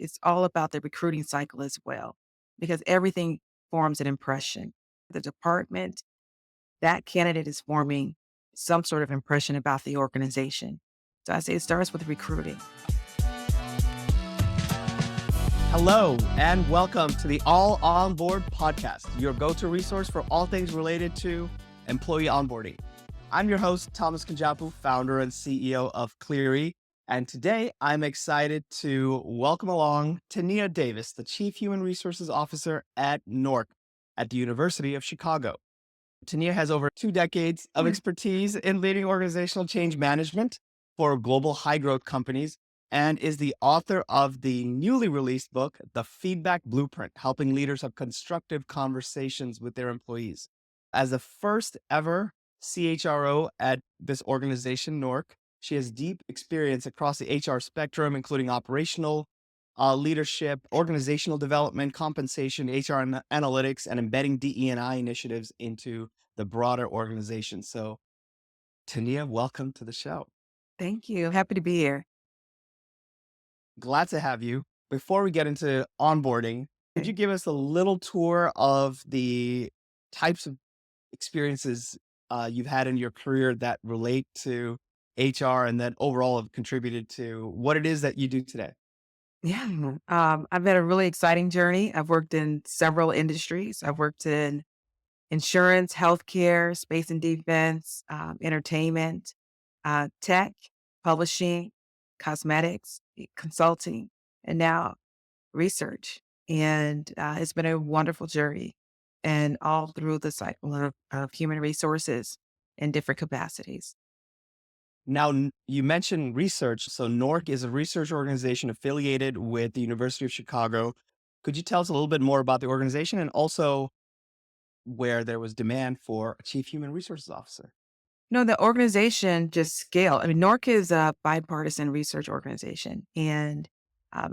it's all about the recruiting cycle as well, because everything forms an impression. The department, that candidate is forming some sort of impression about the organization. So I say it starts with recruiting. Hello, and welcome to the All Onboard podcast, your go-to resource for all things related to employee onboarding. I'm your host, Thomas Kunjappu, founder and CEO of Cleary, and today I'm excited to welcome along Tenia Davis, the Chief Human Resources Officer at NORC at the University of Chicago. Tenia has over 2 decades of expertise in leading organizational change management for global high-growth companies and is the author of the newly released book, The Feedback Blueprint, helping leaders have constructive conversations with their employees. As the first ever CHRO at this organization, NORC, she has deep experience across the HR spectrum, including operational leadership, organizational development, compensation, HR analytics, and embedding DE&I initiatives into the broader organization. So, Tenia, welcome to the show. Thank you. Happy to be here. Glad to have you. Before we get into onboarding, could you give us a little tour of the types of experiences you've had in your career that relate to HR and that overall have contributed to what it is that you do today? Yeah. I've had a really exciting journey. I've worked in several industries. I've worked in insurance, healthcare, space and defense, entertainment, tech, publishing, cosmetics, consulting, and now research. And it's been a wonderful journey and all through the cycle of human resources in different capacities. Now, you mentioned research. So NORC is a research organization affiliated with the University of Chicago. Could you tell us a little bit more about the organization and also where there was demand for a chief human resources officer? No, the organization just scaled. I mean, NORC is a bipartisan research organization, and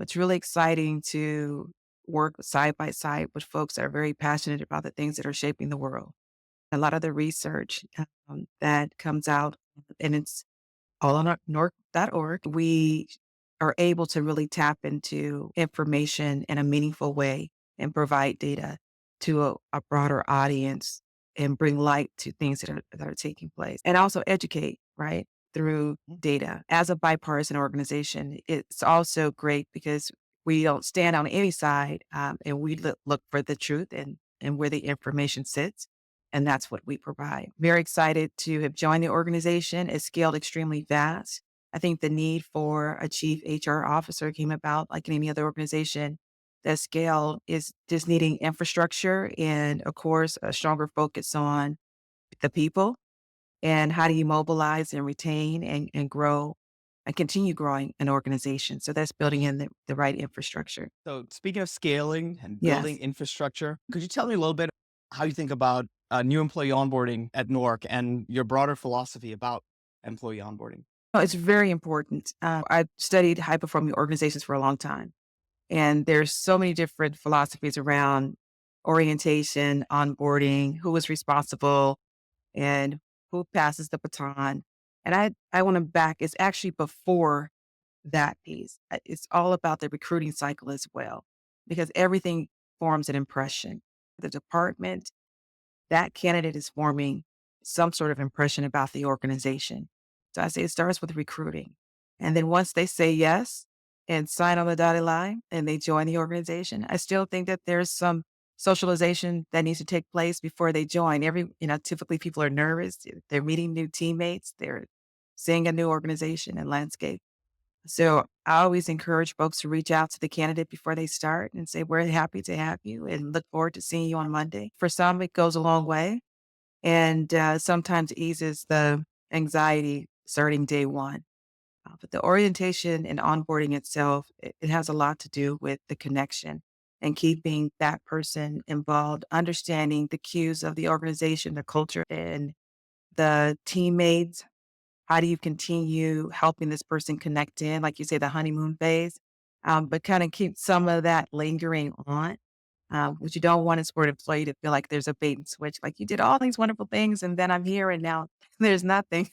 it's really exciting to work side by side with folks that are very passionate about the things that are shaping the world. A lot of the research that comes out, and it's all on our norc.org, we are able to really tap into information in a meaningful way and provide data to a broader audience and bring light to things that are taking place and also educate, right? Through data. As a bipartisan organization, it's also great because we don't stand on any side and we look for the truth and where the information sits. And that's what we provide. Very excited to have joined the organization. It's scaled extremely fast. I think the need for a chief HR officer came about like in any other organization. That scale is just needing infrastructure and, of course, a stronger focus on the people and how do you mobilize and retain and grow and continue growing an organization. So that's building in the right infrastructure. So, speaking of scaling and building Yes. infrastructure, could you tell me a little bit how you think about new employee onboarding at NORC and your broader philosophy about employee onboarding? Oh, it's very important. I've studied high performing organizations for a long time. And there's so many different philosophies around orientation, onboarding, who is responsible, and who passes the baton. And I want to back, it's actually before that piece. It's all about the recruiting cycle as well, because everything forms an impression. The department, that candidate is forming some sort of impression about the organization. So I say it starts with recruiting. And then once they say yes and sign on the dotted line and they join the organization, I still think that there's some socialization that needs to take place before they join. Typically people are nervous. They're meeting new teammates. They're seeing a new organization and landscape. So I always encourage folks to reach out to the candidate before they start and say, we're happy to have you and look forward to seeing you on Monday. For some, it goes a long way and sometimes eases the anxiety starting day one. But the orientation and onboarding itself, it has a lot to do with the connection and keeping that person involved, understanding the cues of the organization, the culture, and the teammates. How do you continue helping this person connect in, like you say, the honeymoon phase, but kind of keep some of that lingering on. What you don't want is for an employee to feel like there's a bait and switch, like you did all these wonderful things and then I'm here and now there's nothing.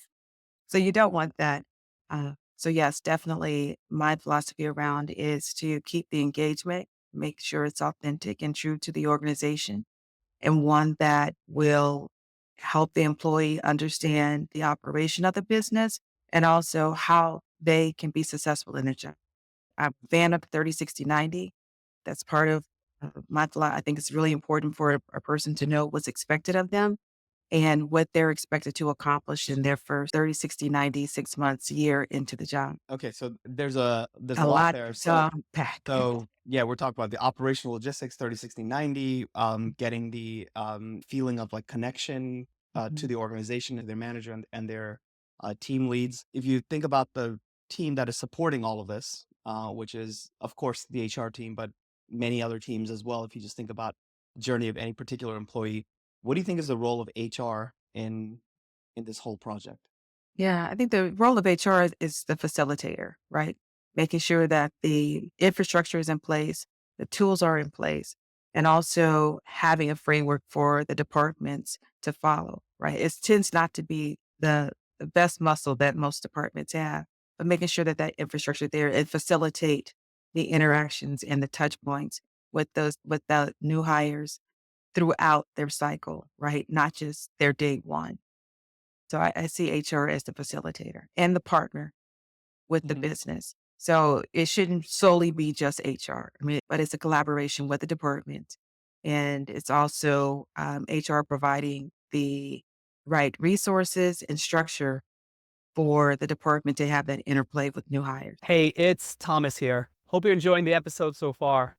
So you don't want that. So yes, definitely my philosophy around is to keep the engagement, make sure it's authentic and true to the organization, and one that will help the employee understand the operation of the business and also how they can be successful in their job. I'm a fan of 30, 60, 90. That's part of my I think it's really important for a person to know what's expected of them and what they're expected to accomplish in their first 30, 60, 90, 6 months, year into the job. Okay, so there's a A lot lot there. to So unpack. so yeah, we're talking about the operational logistics, 30, 60, 90, getting the feeling of like connection to Mhm. the organization, to their manager and their team leads. If you think about the team that is supporting all of this, which is of course the HR team, but many other teams as well. If you just think about the journey of any particular employee, what do you think is the role of HR in this whole project? Yeah, I think the role of HR is the facilitator, right? Making sure that the infrastructure is in place, the tools are in place, and also having a framework for the departments to follow, right? It tends not to be the best muscle that most departments have, but making sure that that infrastructure there and facilitate the interactions and the touch points with the new hires throughout their cycle, right? Not just their day one. So I see HR as the facilitator and the partner with the Mhm. business. So it shouldn't solely be just HR. I mean, but it's a collaboration with the department. And it's also HR providing the right resources and structure for the department to have that interplay with new hires. Hey, it's Thomas here. Hope you're enjoying the episode so far.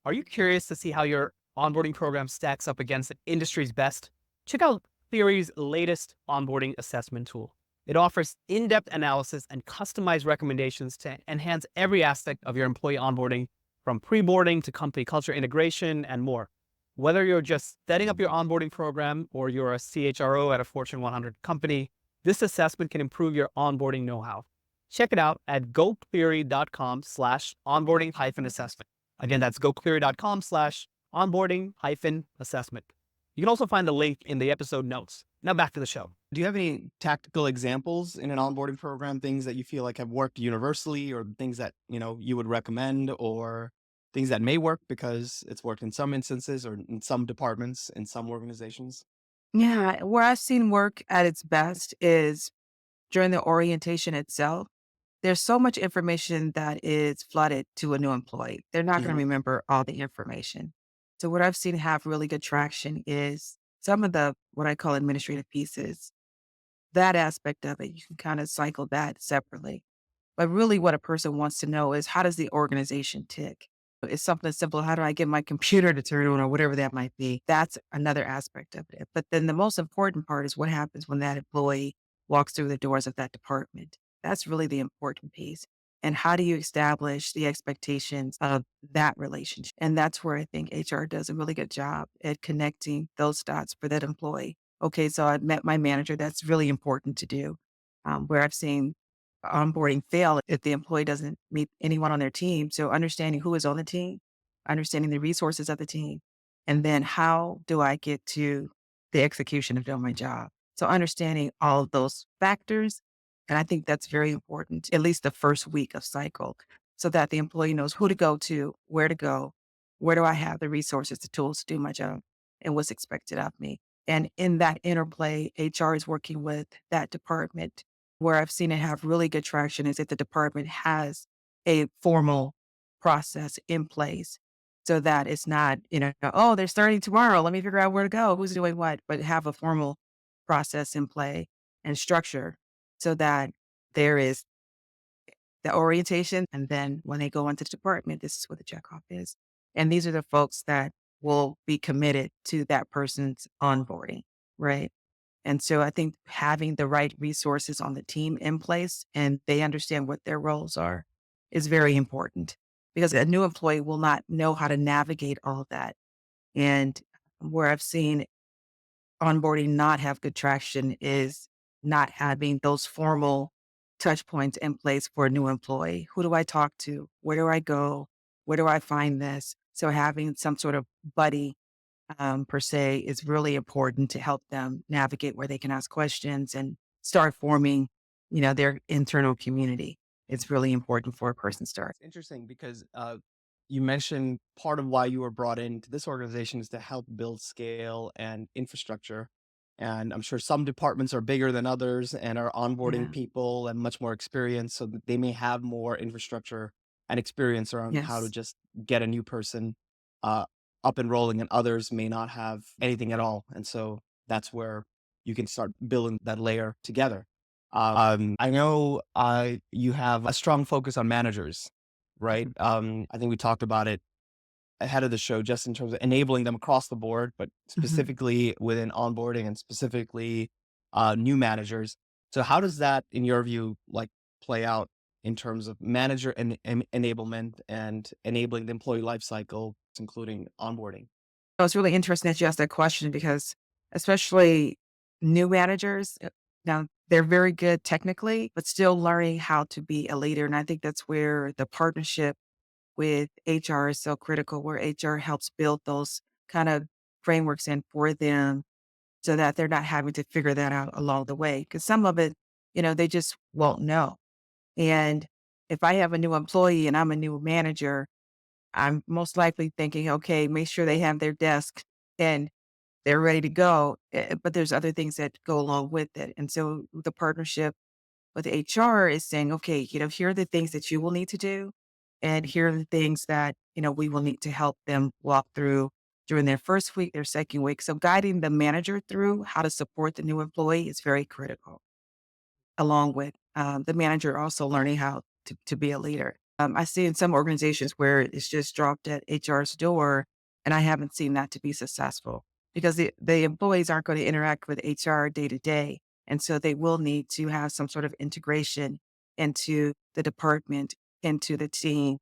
Are you curious to see how your onboarding program stacks up against the industry's best? Check out Theory's latest onboarding assessment tool. It offers in-depth analysis and customized recommendations to enhance every aspect of your employee onboarding, from pre-boarding to company culture integration and more. Whether you're just setting up your onboarding program or you're a CHRO at a Fortune 100 company, this assessment can improve your onboarding know-how. Check it out at gocleary.com/onboarding-assessment. Again, that's gocleary.com/onboarding-assessment. You can also find the link in the episode notes. Now back to the show. Do you have any tactical examples in an onboarding program, things that you feel like have worked universally or things that, you would recommend or things that may work because it's worked in some instances or in some departments, in some organizations? Yeah, where I've seen work at its best is during the orientation itself. There's so much information that is flooded to a new employee. They're not going to Mhm. remember all the information. So what I've seen have really good traction is some of the what I call administrative pieces. That aspect of it, you can kind of cycle that separately. But really what a person wants to know is how does the organization tick? It's something simple. How do I get my computer to turn on or whatever that might be? That's another aspect of it. But then the most important part is what happens when that employee walks through the doors of that department. That's really the important piece. And how do you establish the expectations of that relationship? And that's where I think HR does a really good job at connecting those dots for that employee. Okay, so I met my manager. That's really important to do. Where I've seen onboarding fail if the employee doesn't meet anyone on their team. So understanding who is on the team, understanding the resources of the team, and then how do I get to the execution of doing my job? So understanding all of those factors. And I think that's very important, at least the first week of cycle, so that the employee knows who to go, where do I have the resources, the tools to do my job, and what's expected of me. And in that interplay, HR is working with that department. Where I've seen it have really good traction is if the department has a formal process in place so that it's not, oh, they're starting tomorrow. Let me figure out where to go, who's doing what, but have a formal process in play and structure so that there is the orientation. And then when they go into the department, this is what the checkoff is. And these are the folks that will be committed to that person's onboarding, right? And so I think having the right resources on the team in place and they understand what their roles are is very important because a new employee will not know how to navigate all of that. And where I've seen onboarding not have good traction is not having those formal touch points in place for a new employee. Who do I talk to? Where do I go? Where do I find this? So having some sort of buddy per se is really important to help them navigate where they can ask questions and start forming, their internal community. it's really important for a person to start. It's interesting because you mentioned part of why you were brought into this organization is to help build scale and infrastructure. And I'm sure some departments are bigger than others and are onboarding Yeah. people and much more experience. So that they may have more infrastructure and experience around how to Yes. just get a new person uh, up and rolling, and others may not have anything at all. And so that's where you can start building that layer together. I know you have a strong focus on managers, right? Mhm. I think we talked about it ahead of the show, just in terms of enabling them across the board, but Mhm. specifically within onboarding and specifically new managers. So, how does that, in your view, like play out in terms of manager and enablement and enabling the employee life cycle, including onboarding? So it's really interesting that you asked that question because especially new managers, now they're very good technically, but still learning how to be a leader. And I think that's where the partnership with HR is so critical, where HR helps build those kind of frameworks in for them so that they're not having to figure that out along the way. Because some of it, they just won't know. And if I have a new employee and I'm a new manager, I'm most likely thinking, okay, make sure they have their desk and they're ready to go. But there's other things that go along with it. And so the partnership with HR is saying, okay, here are the things that you will need to do. And here are the things that, we will need to help them walk through during their first week, their second week. So guiding the manager through how to support the new employee is very critical, along with the manager also learning how to be a leader. I see in some organizations where it's just dropped at HR's door, and I haven't seen that to be successful because the employees aren't going to interact with HR day to day. And so they will need to have some sort of integration into the department, into the team,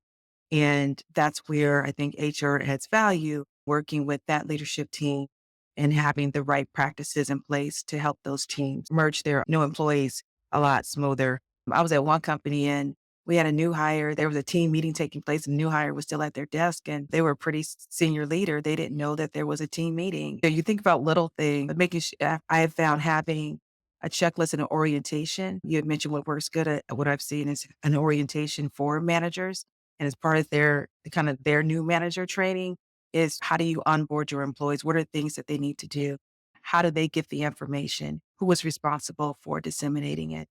and that's where I think HR adds value, working with that leadership team and having the right practices in place to help those teams merge their new employees a lot smoother. I was at one company and we had a new hire. There was a team meeting taking place, and the new hire was still at their desk, and they were a pretty senior leader. They didn't know that there was a team meeting. So you think about little things, but making sure I have found having a checklist and an orientation. You had mentioned what works good at what I've seen is an orientation for managers, and as part of their kind of their new manager training is how do you onboard your employees? What are things that they need to do? How do they get the information? Who is responsible for disseminating it?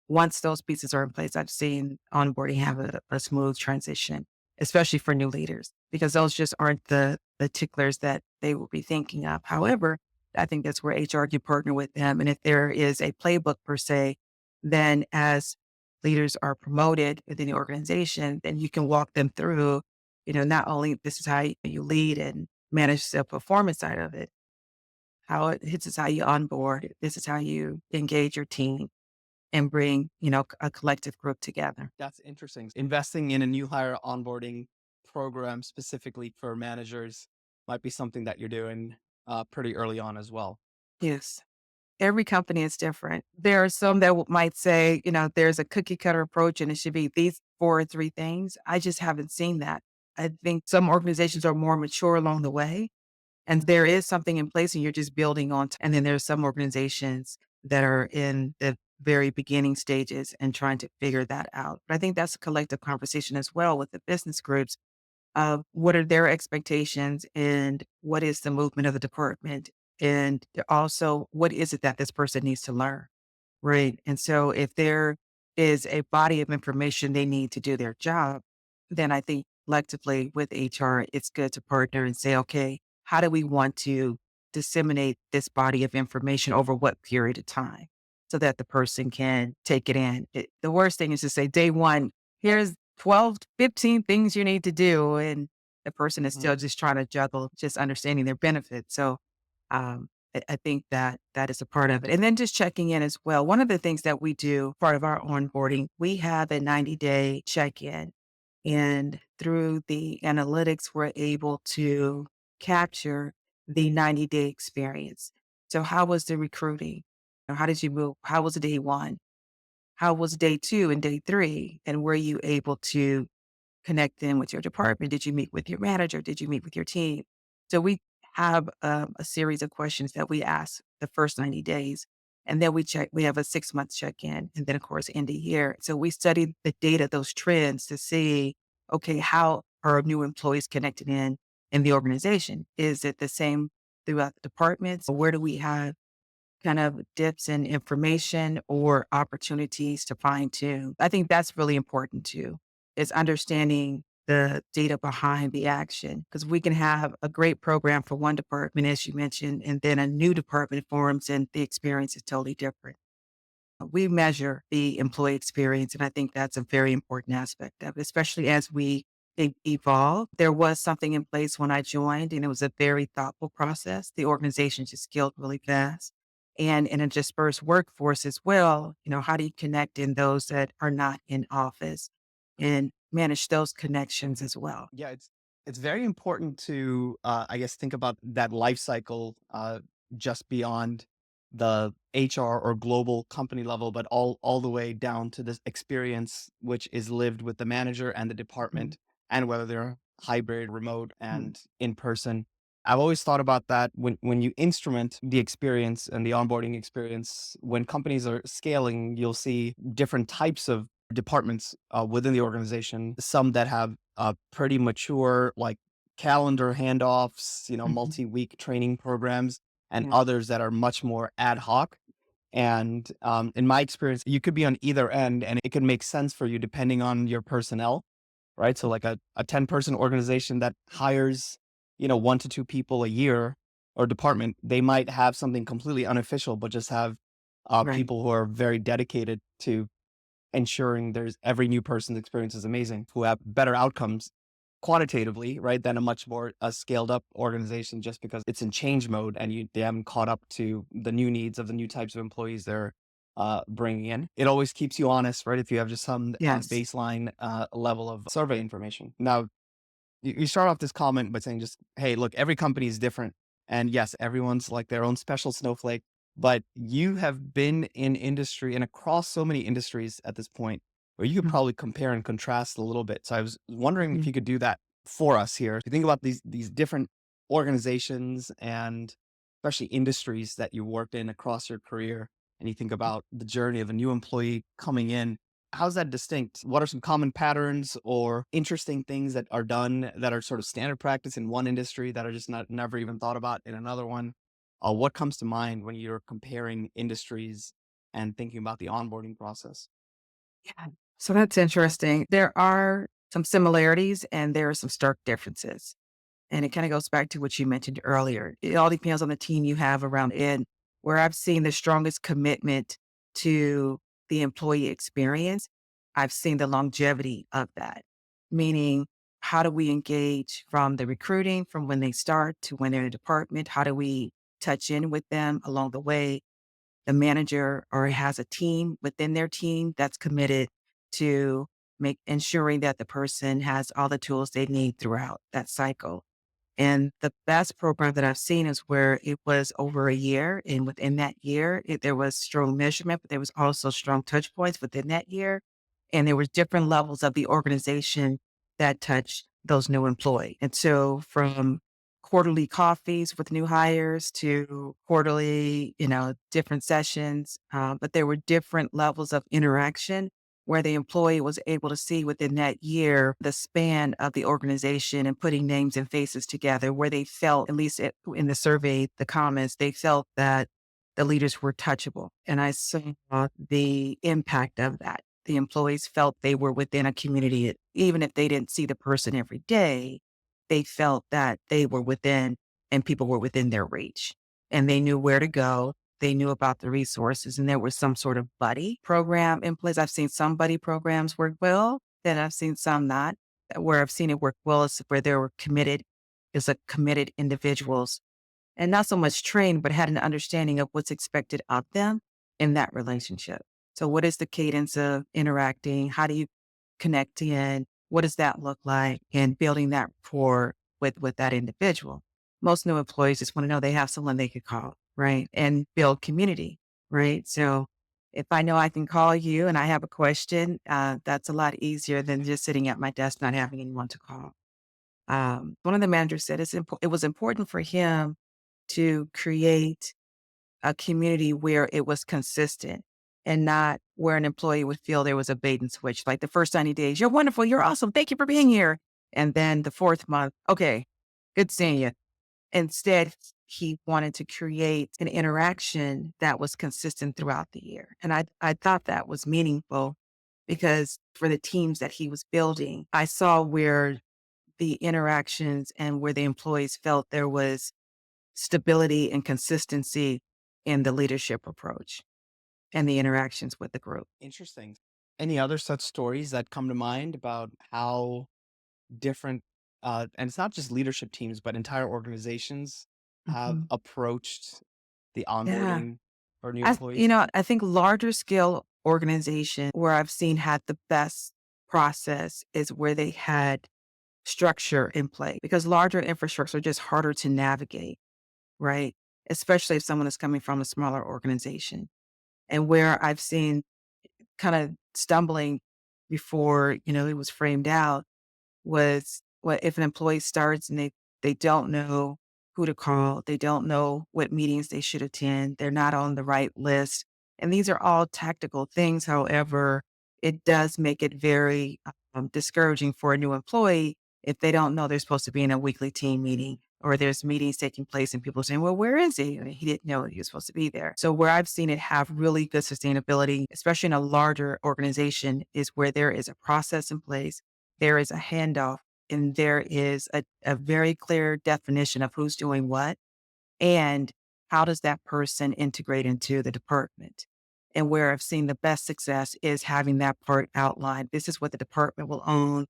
Once those pieces are in place, I've seen onboarding have a smooth transition, especially for new leaders, because those just aren't the ticklers that they will be thinking of. However, I think that's where HR can partner with them. And if there is a playbook per se, then as leaders are promoted within the organization, then you can walk them through, not only this is how you lead and manage the performance side of it, this is how you onboard, this is how you engage your team and bring, a collective group together. That's interesting. Investing in a new hire onboarding program specifically for managers might be something that you're doing pretty early on as well. Yes. Every company is different. There are some that might say, there's a cookie cutter approach and it should be these four or three things. I just haven't seen that. I think some organizations are more mature along the way and there is something in place and you're just building on. And then there's some organizations that are in the very beginning stages and trying to figure that out. But I think that's a collective conversation as well with the business groups of what are their expectations and what is the movement of the department. And also, what is it that this person needs to learn? Right. And so if there is a body of information they need to do their job, then I think collectively with HR, it's good to partner and say, okay, how do we want to disseminate this body of information over what period of time so that the person can take it in? The worst thing is to say, day one, here's 12, 15 things you need to do. And the person is Mhm. still just trying to juggle, just understanding their benefits. So I think that that is a part of it. And then just checking in as well. One of the things that we do, part of our onboarding, we have a 90-day check in. And through the analytics, we're able to capture the 90-day experience. So, how was the recruiting? How did you move? How was day one? How was day two and day three? And were you able to connect in with your department? Did you meet with your manager? Did you meet with your team? So we have a series of questions that we ask the first 90 days. And then we have a 6-month check-in, and then of course end of year. So we studied the data, those trends to see, okay, how are new employees connected in the organization? Is it the same throughout the departments? Where do we have kind of dips in information or opportunities to fine tune? I think that's really important too, is understanding the data behind the action. Because we can have a great program for one department, as you mentioned, and then a new department forms and the experience is totally different. We measure the employee experience, and I think that's a very important aspect of it, especially as we evolve. There was something in place when I joined, and it was a very thoughtful process. The organization just scaled really fast. And in a dispersed workforce as well, how do you connect in those that are not in office and manage those connections as well? Yeah, it's very important to I guess think about that life cycle just beyond the HR or global company level, but all the way down to this experience which is lived with the manager and the Mhm. department, and whether they're hybrid, remote, Mhm. and in person. I've always thought about that when you instrument the experience and the onboarding experience, when companies are scaling, you'll see different types of departments within the organization, some that have pretty mature, like calendar handoffs, Mhm. multi-week training programs, and Yeah. others that are much more ad hoc. And in my experience, you could be on either end, and it could make sense for you depending on your personnel, right? So, like a 10-person organization that hires, 1 to 2 people a year or department, they might have something completely unofficial, but just have Right. people who are very dedicated to ensuring there's every new person's experience is amazing, who have better outcomes quantitatively, right, than a much more scaled up organization, just because it's in change mode and they haven't caught up to the new needs of the new types of employees they're bringing in. It always keeps you honest, right? If you have just some Yes. baseline level of survey information. Now, you start off this comment by saying just, hey, look, every company is different. And yes, everyone's like their own special snowflake, but you have been in industry and across so many industries at this point where you could Mhm. probably compare and contrast a little bit. So I was wondering if Mhm. you could do that for us here. If you think about these different organizations and especially industries that you worked in across your career, and you think about the journey of a new employee coming in, how's that distinct? What are some common patterns or interesting things that are done that are sort of standard practice in one industry that are just not never even thought about in another one? What comes to mind when you're comparing industries and thinking about the onboarding process? Yeah. So that's interesting. There are some similarities and there are some stark differences. And it kind of goes back to what you mentioned earlier. It all depends on the team you have around it. Where I've seen the strongest commitment to the employee experience, I've seen the longevity of that. Meaning, how do we engage from the recruiting, from when they start to when they're in a department? How do we touch in with them along the way? The manager or has a team within their team that's committed to make ensuring that the person has all the tools they need throughout that cycle. And the best program that I've seen is where it was over a year. And within that year, there was strong measurement, but there was also strong touch points within that year. And there were different levels of the organization that touched those new employees. And so from quarterly coffees with new hires to quarterly, different sessions, but there were different levels of interaction where the employee was able to see within that year the span of the organization and putting names and faces together where they felt, at least in the survey, the comments, they felt that the leaders were touchable. And I saw the impact of that. The employees felt they were within a community, even if they didn't see the person every day, they felt that they were within and people were within their reach and they knew where to go. They knew about the resources and there was some sort of buddy program in place. I've seen some buddy programs work well, then I've seen some not. Where I've seen it work well is where they were committed, is a committed individuals and not so much trained, but had an understanding of what's expected of them in that relationship. So what is the cadence of interacting? How do you connect in? What does that look like? And building that rapport with that individual. Most new employees just want to know they have someone they could call, right? And build community, right? So if I know I can call you and I have a question, that's a lot easier than just sitting at my desk not having anyone to call. One of the managers said it was important for him to create a community where it was consistent and not where an employee would feel there was a bait and switch. Like the first 90 days, you're wonderful, you're awesome, thank you for being here. And then the fourth month, okay, good seeing you. Instead, he wanted to create an interaction that was consistent throughout the year. And I thought that was meaningful because for the teams that he was building, I saw where the interactions and where the employees felt there was stability and consistency in the leadership approach and the interactions with the group. Interesting. Any other such stories that come to mind about how different, and it's not just leadership teams, but entire organizations have Mhm. approached the Yeah. onboarding for new employees? I think larger scale organization where I've seen had the best process is where they had structure in play because larger infrastructure are just harder to navigate, right? Especially if someone is coming from a smaller organization. And where I've seen kind of stumbling before, it was framed out was what if an employee starts and they don't know who to call, they don't know what meetings they should attend, they're not on the right list. And these are all tactical things. However, it does make it very discouraging for a new employee if they don't know they're supposed to be in a weekly team meeting or there's meetings taking place and people saying, well, where is he? And he didn't know he was supposed to be there. So where I've seen it have really good sustainability, especially in a larger organization, is where there is a process in place, there is a handoff, and there is a very clear definition of who's doing what and how does that person integrate into the department. And where I've seen the best success is having that part outlined. This is what the department will own.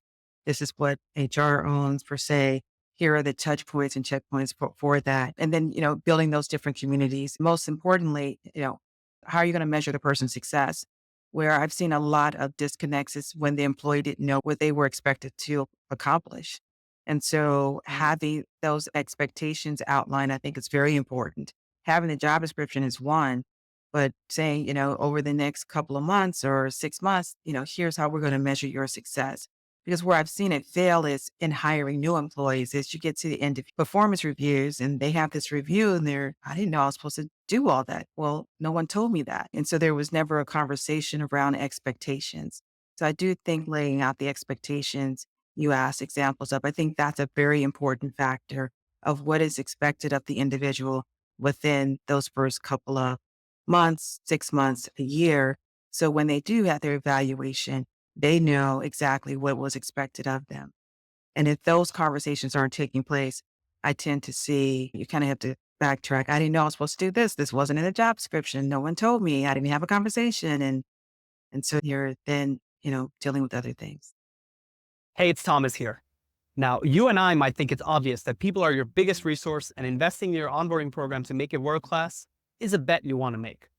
This is what HR owns per se. Here are the touch points and checkpoints for that. And then, building those different communities. Most importantly, how are you going to measure the person's success? Where I've seen a lot of disconnects is when the employee didn't know what they were expected to accomplish. And so having those expectations outlined, I think is very important. Having the job description is one, but saying, over the next couple of months or 6 months, here's how we're going to measure your success. Because where I've seen it fail is in hiring new employees is you get to the end of performance reviews and they have this review and I didn't know I was supposed to do all that. Well, no one told me that. And so there was never a conversation around expectations. So I do think laying out the expectations you asked examples of, I think that's a very important factor of what is expected of the individual within those first couple of months, 6 months, a year. So when they do have their evaluation, they know exactly what was expected of them. And if those conversations aren't taking place, I tend to see you kind of have to backtrack. I didn't know I was supposed to do this. This wasn't in the job description. No one told me. I didn't have a conversation. And so you're then, dealing with other things. Hey, it's Thomas here. Now, you and I might think it's obvious that people are your biggest resource and investing in your onboarding program to make it world-class is a bet you want to make.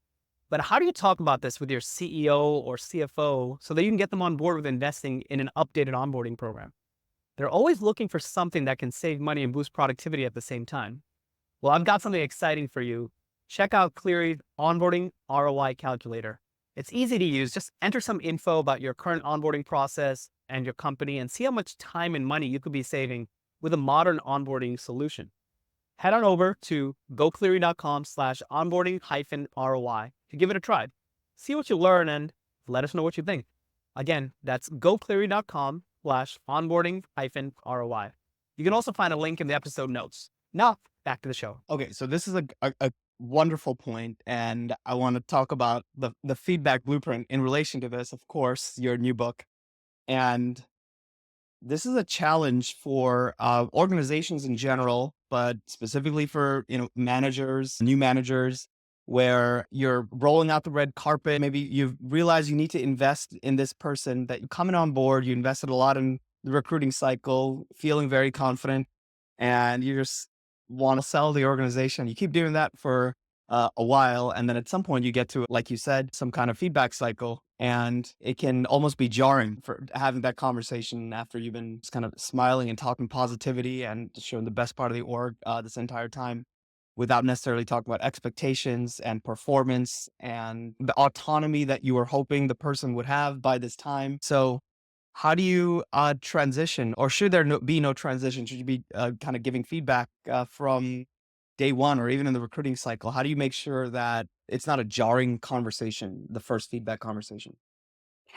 But how do you talk about this with your CEO or CFO so that you can get them on board with investing in an updated onboarding program? They're always looking for something that can save money and boost productivity at the same time. Well, I've got something exciting for you. Check out Cleary's onboarding ROI calculator. It's easy to use. Just enter some info about your current onboarding process and your company and see how much time and money you could be saving with a modern onboarding solution. Head on over to gocleary.com/onboarding-ROI to give it a try. See what you learn and let us know what you think. Again, that's gocleary.com/onboarding-ROI. You can also find a link in the episode notes. Now, back to the show. Okay, so this is a wonderful point, and I want to talk about the feedback blueprint in relation to this, of course, your new book. And this is a challenge for organizations in general, but specifically for managers, new managers, where you're rolling out the red carpet. Maybe you realize you need to invest in this person that you coming on board. You invested a lot in the recruiting cycle, feeling very confident, and you just want to sell the organization. You keep doing that for a while, and then at some point you get to, like you said, some kind of feedback cycle. And it can almost be jarring for having that conversation after you've been just kind of smiling and talking positivity and showing the best part of the org this entire time without necessarily talking about expectations and performance and the autonomy that you were hoping the person would have by this time. So how do you transition, or should there be no transition? Should you be kind of giving feedback from day one or even in the recruiting cycle? How do you make sure that it's not a jarring conversation, the first feedback conversation?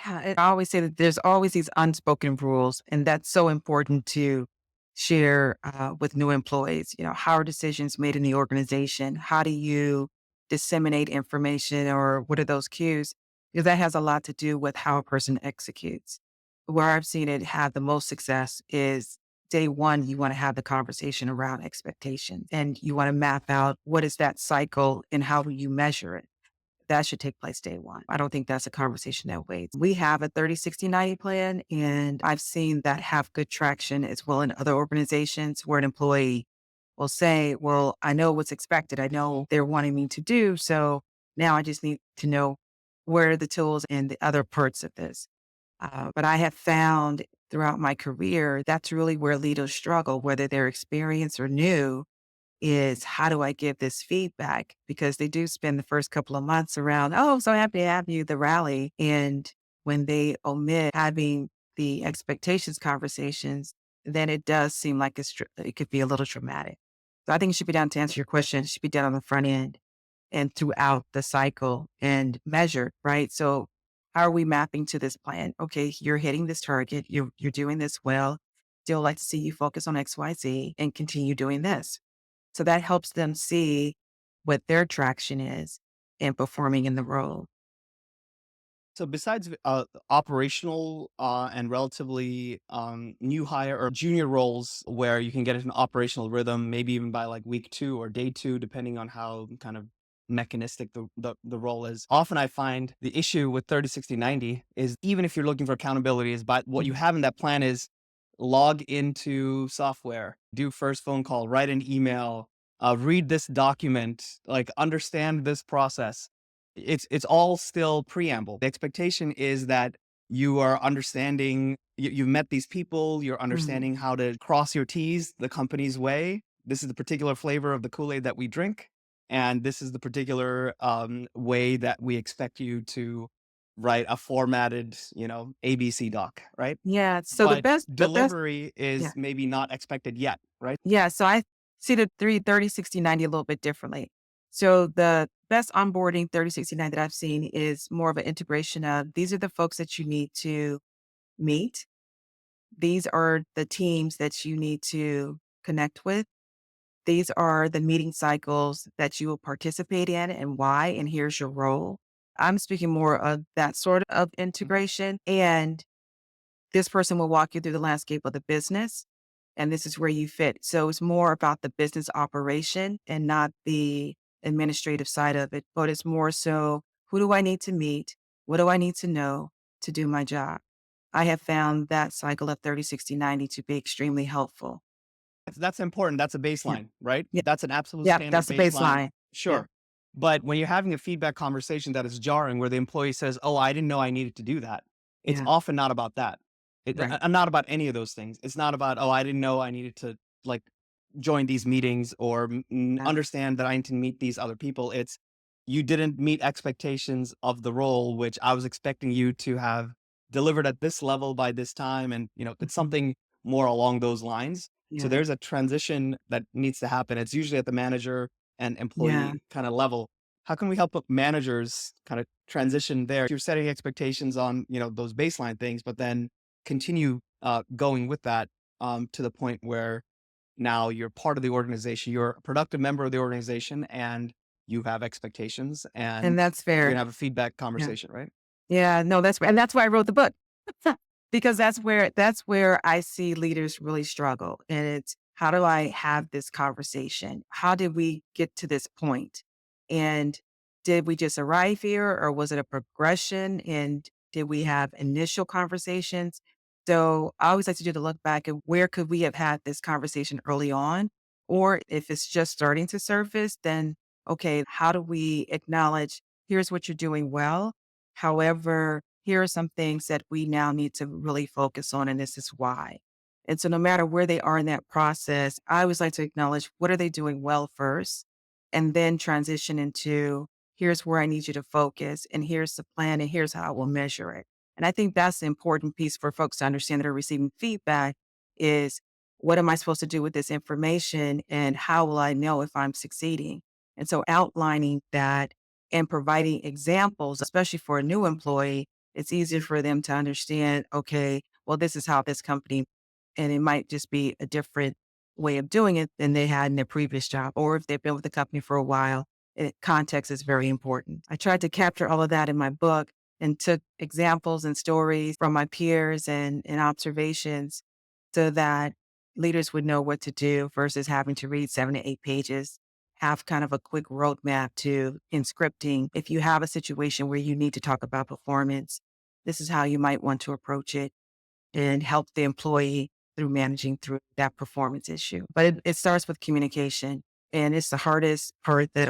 Yeah, I always say that there's always these unspoken rules, and that's so important to share with new employees. How are decisions made in the organization? How do you disseminate information, or what are those cues? Because that has a lot to do with how a person executes. Where I've seen it have the most success is day one, you want to have the conversation around expectations, and you want to map out what is that cycle and how will you measure it. That should take place day one. I don't think that's a conversation that waits. We have a 30, 60, 90 plan, and I've seen that have good traction as well in other organizations where an employee will say, well, I know what's expected. I know they're wanting me to do. So now I just need to know where are the tools and the other parts of this. But I have found throughout my career, that's really where leaders struggle, whether they're experienced or new, is how do I give this feedback? Because they do spend the first couple of months around, oh, so happy to have you, the rally. And when they omit having the expectations conversations, then it does seem like it could be a little traumatic. So I think it should be done to answer your question. It should be done on the front end and throughout the cycle and measured, right? So how are we mapping to this plan? Okay, you're hitting this target. You're doing this well. Still like to see you focus on X, Y, Z and continue doing this. So that helps them see what their traction is in performing in the role. So besides operational and relatively new hire or junior roles where you can get an operational rhythm, maybe even by like week two or day two, depending on how kind of mechanistic the role is. Often I find the issue with 30, 60, 90 is even if you're looking for accountability is by what you Mhm. have in that plan is log into software, do first phone call, write an email, read this document, like understand this process. It's all still preamble. The expectation is that you are understanding, you've met these people, you're Mhm. understanding how to cross your T's the company's way. This is the particular flavor of the Kool-Aid that we drink. And this is the particular way that we expect you to write a formatted, ABC doc, right? Yeah. So But the best, delivery yeah. is maybe not expected yet, right? Yeah. So I see the 30, 60, 90 a little bit differently. So the best onboarding 30, 60, 90 that I've seen is more of an integration of these are the folks that you need to meet. These are the teams that you need to connect with. These are the meeting cycles that you will participate in and why, and here's your role. I'm speaking more of that sort of Mhm. integration. And this person will walk you through the landscape of the business, and this is where you fit. So it's more about the business operation and not the administrative side of it, but it's more so who do I need to meet? What do I need to know to do my job? I have found that cycle of 30, 60, 90 to be extremely helpful. That's important. That's a Yeah. baseline, right? Yeah. That's an absolute Yeah. standard That's the baseline. baseline. Yeah. Sure. But when you're having a feedback conversation that is jarring, where the employee says, "Oh, I didn't know I needed to do that," it's Yeah. often not about that. Right. Not about any of those things. It's not about, "Oh, I didn't know I needed to like join these meetings or Yeah. understand that I need to meet these other people." It's you didn't meet expectations of the role, which I was expecting you to have delivered at this level by this time, and it's Mhm. something more along those lines. So Yeah. there's a transition that needs to happen. It's usually at the manager and Yeah. employee kind of level. How can we help managers kind of transition there? You're setting expectations on, those baseline things, but then continue going with that to the point where now you're part of the organization, you're a productive member of the organization, and you have expectations, And and that's you're fair. gonna have a feedback Yeah. conversation, right? Yeah, no, and that's why I wrote the book. Because that's where I see leaders really struggle. And it's how do I have this conversation? How did we get to this point? And did we just arrive here or was it a progression? And did we have initial conversations? So I always like to do the look back and where could we have had this conversation early on? Or if it's just starting to surface, then okay, how do we acknowledge here's what you're doing well? However, here are some things that we now need to really focus on, and this is why. And so, no matter where they are in that process, I always like to acknowledge what are they doing well first, and then transition into here's where I need you to focus, and here's the plan, and here's how I will measure it. And I think that's the important piece for folks to understand that are receiving feedback is what am I supposed to do with this information and how will I know if I'm succeeding? And so outlining that and providing examples, especially for a new employee, it's easier for them to understand, okay, well, this is how this company, and it might just be a different way of doing it than they had in their previous job. Or if they've been with the company for a while, context is very important. I tried to capture all of that in my book and took examples and stories from my peers and observations so that leaders would know what to do versus having to read 7 to 8 pages, have kind of a quick roadmap to in scripting. If you have a situation where you need to talk about performance, this is how you might want to approach it and help the employee through managing through that performance issue. But it starts with communication. And it's the hardest part that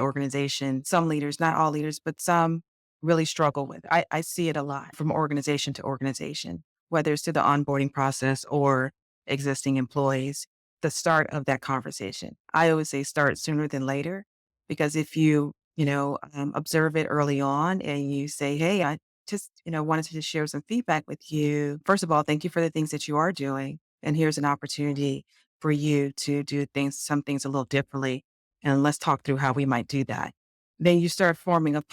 some leaders, not all leaders, but some really struggle with. I see it a lot from organization to organization, whether it's through the onboarding process or existing employees, the start of that conversation. I always say start sooner than later, because if you observe it early on and you say, hey, I just wanted to just share some feedback with you. First of all, thank you for the things that you are doing. And here's an opportunity for you to do some things a little differently. And let's talk through how we might do that. Then you start forming a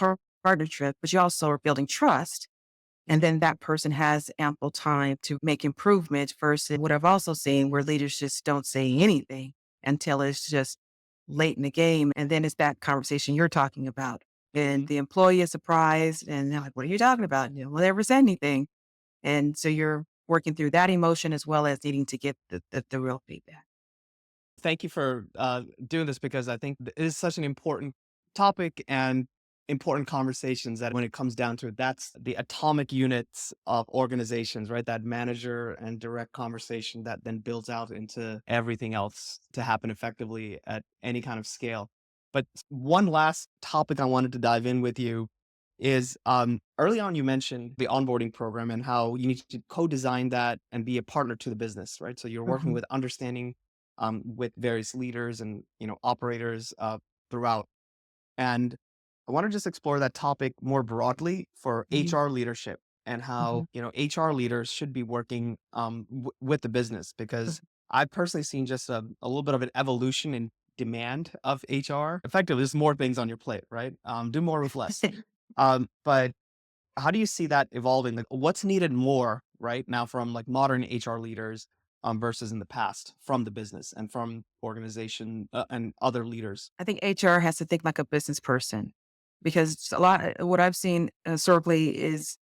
partnership, but you also are building trust. And then that person has ample time to make improvements versus what I've also seen where leaders just don't say anything until it's just late in the game. And then it's that conversation you're talking about. And the employee is surprised and they're like, what are you talking about? Well, they never said anything. And so you're working through that emotion as well as needing to get the real feedback. Thank you for doing this because I think it is such an important topic and important conversations that when it comes down to it, that's the atomic units of organizations, right? That manager and direct conversation that then builds out into everything else to happen effectively at any kind of scale. But one last topic I wanted to dive in with you is early on you mentioned the onboarding program and how you need to co-design that and be a partner to the business, right? So you're working Mhm. with understanding with various leaders and operators throughout. And I want to just explore that topic more broadly for Mhm. HR leadership and how Mhm. HR leaders should be working with the business because I've personally seen just a little bit of an evolution in demand of HR. Effectively, there's more things on your plate, right? Do more with less. But how do you see that evolving? Like, what's needed more right now from like modern HR leaders versus in the past from the business and from organization and other leaders? I think HR has to think like a business person because a lot what I've seen historically is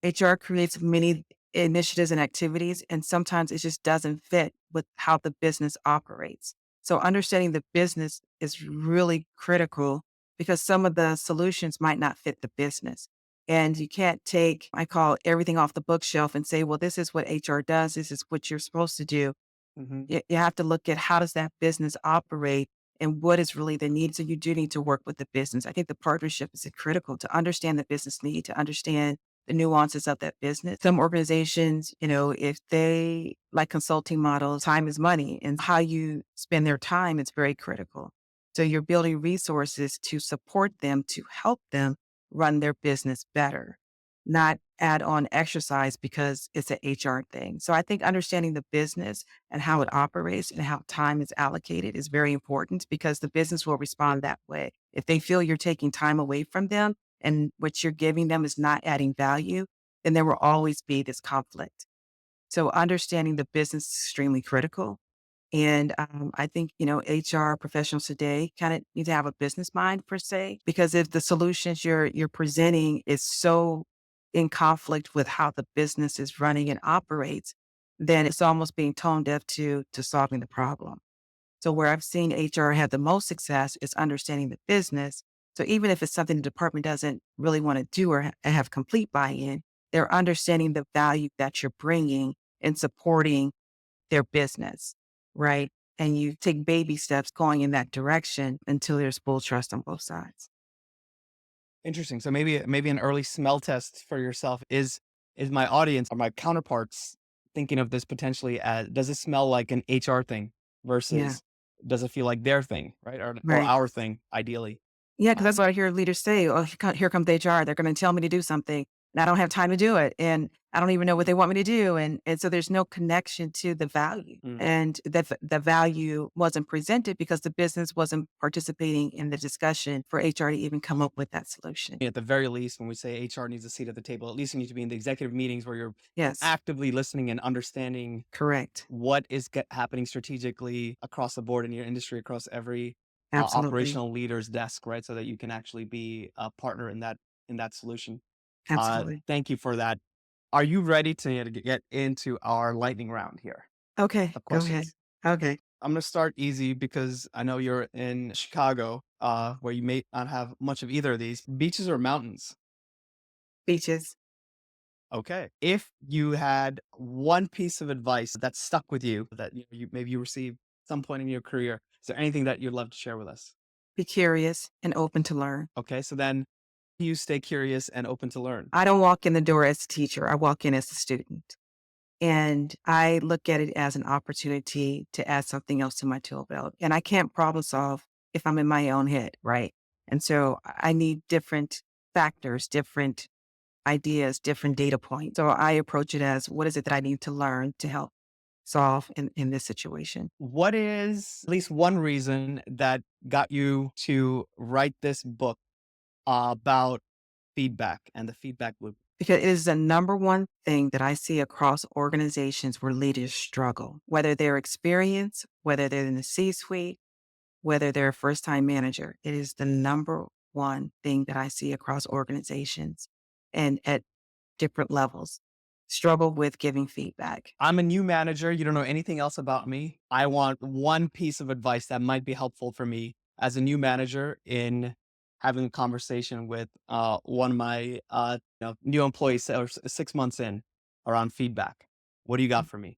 HR creates many initiatives and activities, and sometimes it just doesn't fit with how the business operates. So understanding the business is really critical because some of the solutions might not fit the business. And you can't take, I call everything off the bookshelf and say, well, this is what HR does. This is what you're supposed to do. Hmm. You have to look at how does that business operate and what is really the need. So you do need to work with the business. I think the partnership is critical to understand the business need, to understand the nuances of that business. Some organizations if they like consulting models, time is money and how you spend their time is very critical. So you're building resources to support them, to help them run their business better, not add on exercise because it's an HR thing. So I think understanding the business and how it operates and how time is allocated is very important because the business will respond that way. If they feel you're taking time away from them and what you're giving them is not adding value, then there will always be this conflict. So understanding the business is extremely critical. And I think HR professionals today kind of need to have a business mind per se, because if the solutions you're presenting is so in conflict with how the business is running and operates, then it's almost being tone deaf to solving the problem. So where I've seen HR have the most success is understanding the business. So even if it's something the department doesn't really want to do or have complete buy-in, they're understanding the value that you're bringing and supporting their business, right? And you take baby steps going in that direction until there's full trust on both sides. Interesting. So maybe an early smell test for yourself is my audience or my counterparts thinking of this potentially as does it smell like an HR thing Yeah, versus does it feel like their thing, right? Or right. our thing, ideally. Yeah, because Uh, that's what I hear leaders say. Oh, here comes HR. They're going to tell me to do something, and I don't have time to do it. And I don't even know what they want me to do. And so there's no connection to the value. And that the value wasn't presented because the business wasn't participating in the discussion for HR to even come up with that solution. At the very least, when we say HR needs a seat at the table, at least you need to be in the executive meetings where you're Yes, actively listening and understanding correct. what is happening strategically across the board in your industry, across every Absolutely. operational leader's desk, right? So that you can actually be a partner in that solution. Absolutely. Thank you for that. Are you ready to get into our lightning round here Okay, of go ahead. questions? Okay. I'm going to start easy because I know you're in Chicago, where you may not have much of either of these. Beaches or mountains? Beaches. Okay. If you had one piece of advice that stuck with you that you maybe you received some point in your career, is there anything that you'd love to share with us? Be curious and open to learn. Okay. So then you stay curious and open to learn. I don't walk in the door as a teacher. I walk in as a student. And I look at it as an opportunity to add something else to my tool belt. And I can't problem solve if I'm in my own head, right? And so I need different factors, different ideas, different data points. So I approach it as what is it that I need to learn to help solve in this situation? What is at least one reason that got you to write this book about feedback and the feedback loop? Because it is the number one thing that I see across organizations where leaders struggle, whether they're experienced, whether they're in the C-suite, whether they're a first-time manager. It is the number one thing that I see across organizations and at different levels. Struggle with giving feedback. I'm a new manager. You don't know anything else about me. I want one piece of advice that might be helpful for me as a new manager in having a conversation with one of my new employees 6 months in around feedback. What do you got for me?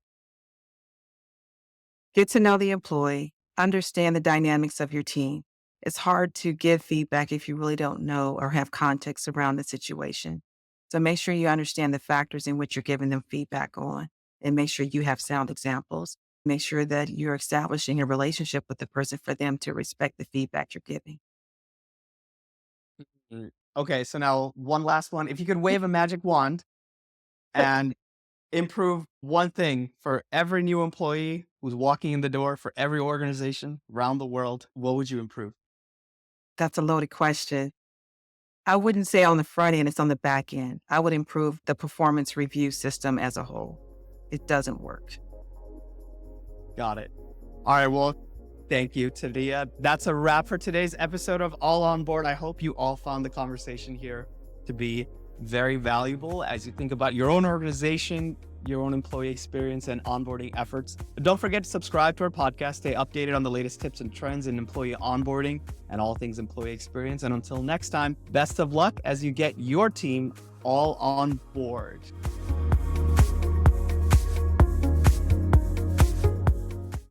Get to know the employee, understand the dynamics of your team. It's hard to give feedback if you really don't know or have context around the situation. So make sure you understand the factors in which you're giving them feedback on, and make sure you have sound examples. Make sure that you're establishing a relationship with the person for them to respect the feedback you're giving. Okay, so now one last one. If you could wave a magic wand and improve one thing for every new employee who's walking in the door, for every organization around the world, what would you improve? That's a loaded question. I wouldn't say on the front end, it's on the back end. I would improve the performance review system as a whole. It doesn't work. Got it. All right, well, thank you, Tenia. That's a wrap for today's episode of All On Board. I hope you all found the conversation here to be very valuable as you think about your own organization, your own employee experience, and onboarding efforts. But don't forget to subscribe to our podcast. Stay updated on the latest tips and trends in employee onboarding and all things employee experience. And until next time, best of luck as you get your team all on board.